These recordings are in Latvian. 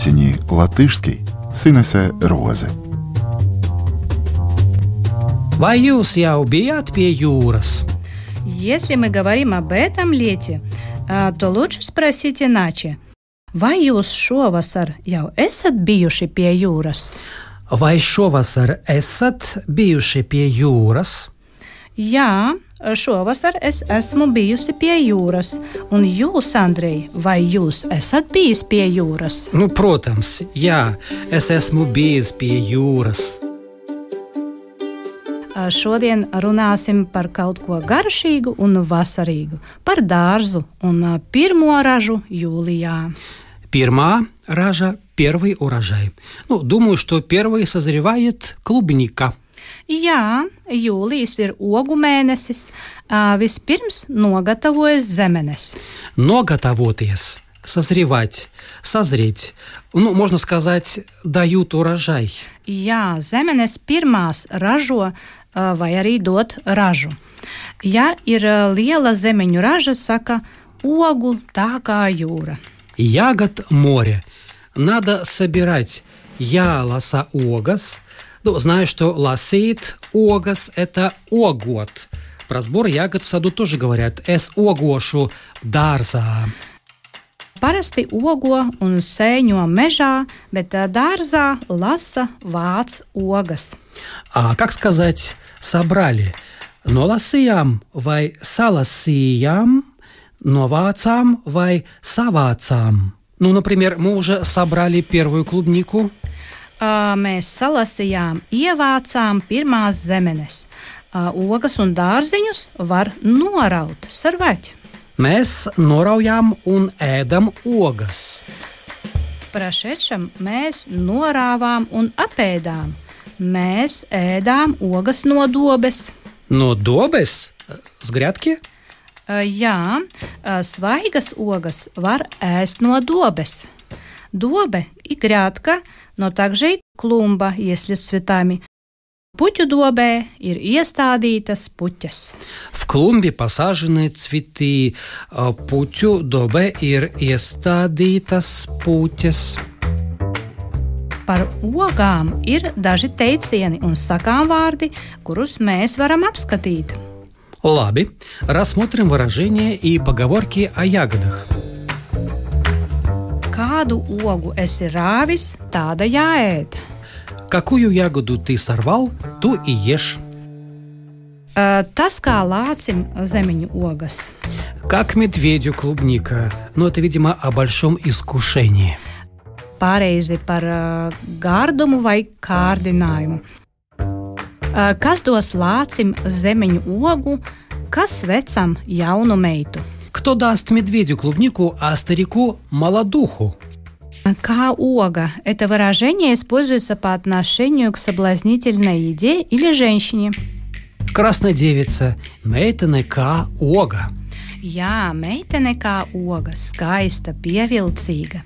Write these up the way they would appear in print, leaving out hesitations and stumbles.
Подтяни латышский Синесе Розе. Vai jūs jau bijāt pie jūras? Если мы говорим об этом лете, то лучше спросить иначе. Vai jūs šovasar jau esat bijuši pie jūras? Vai šovasar esat bijuši pie jūras? Jā, šovasar es esmu bijusi pie jūras. Un jūs, Andrej, vai jūs esat bijis pie jūras? Protams, jā, es esmu bijis pie jūras. Šodien runāsim par kaut ko garšīgu un vasarīgu, par dārzu un pirmo ražu jūlijā. Первая ража – первый урожай. Думаю, что первый созревает клубника. Jā, jūlijas ir ogu mēnesis. Vispirms nogatavojas zemenes. Ноготовотес – созревать, созреть. Можно сказать, дают урожай. Jā, zemenes pirmās ražo vai arī dod ražu. Ja ir liela zemeņu raža, saka ogu tā kā jūra. Ягод море. Надо собирать. Я лоса огас. Знаю, что лосит огас – это огот. Про сбор ягод в саду тоже говорят. Es ogošu dārzā. Parasti ogo un sēņo mežā, bet dārzā lasa vāc ogas. А как сказать «собрали»? Nolasījām vai salasījām, novācām vai savācām? Например, мы уже собрали первую клубнику. Mēs salasījām, ievācām pirmās zemenes. Ogas un dārziņus var noraut, sarvēt. Mēs noraujām un ēdam ogas. Pрошедшем mēs norāvām un apēdām. Mēs ēdām ogas no dobes. No dobes? С грядки? Jā, svaigas ogas var ēst no dobes. Добе и грядка, но также и клумба, если с цветами. Puķu dobē ir iestādītas puķes. В клумбе посажены цветы. Puķu dobē ir iestādītas puķes. Par ogām ir daži teicieni un sakāmvārdi, kurus mēs varam apskatīt. Labi, рассмотрим выражения и поговорки о ягодах. Kādu ogu esi rāvis, tāda jāēd. Какую ягоду ты сорвал, ту и ешь. Tas kā lācim zemeņu ogas. Как медведю клубника. Это, видимо, о большом искушении. Pareizi par gardumu vai kārdinājumu. Kas dos lācim zemeņu ogu, kas vecam jaunu meitu? Кто даст медведю клубнику, а старику молодуху? Kā ога. Это выражение используется по отношению к соблазнительной еде или женщине. Красная девица. Meitene kā oga. Jā, meitene kā oga. Skaista, pievilcīga.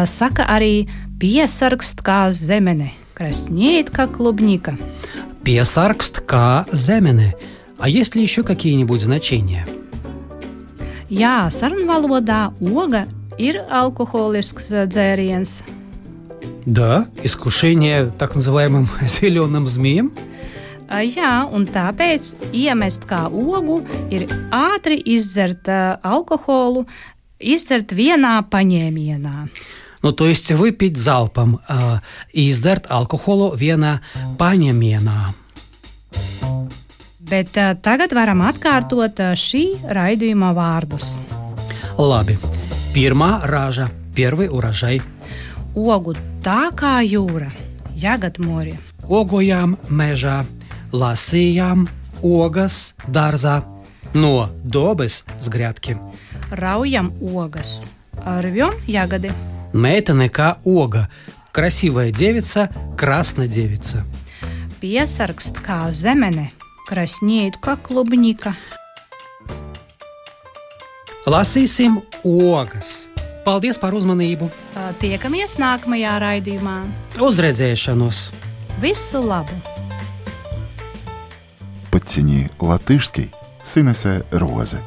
Saka arī piesargst kā zemene. Краснеет как клубника. Piesargst kā zemene. А есть ли еще какие-нибудь значения? Jā, sarunvalodā oga ir alkoholisks dzēriens. Да, искушение так называемым зеленым змеем. Jā, un tāpēc iemest kā ogu ir ātri izdzert alkoholu, izdzert vienā paņēmienā. То есть выпить залпом и изdzert alkoholu vienā paņēmienā. Bet tagad varam atkārtot šī raidījuma vārdus. Labi. Pirmā raža, первый урожай. Ogu tā kā jūra, jagadmori. Ogojām mežā, lasījām ogas dārzā. No dobes с грядки. Raujam ogas, rvjam jagadi. Meitene kā oga. Красивая девица, красная девица. Piesargst kā zemene, краснеет kā klubnika. Lasīsim ogas. Paldies par uzmanību. Tiekamies nākamajā raidījumā. Uz redzēšanos. Visu labu! Подтяни латышский Синесе Розе.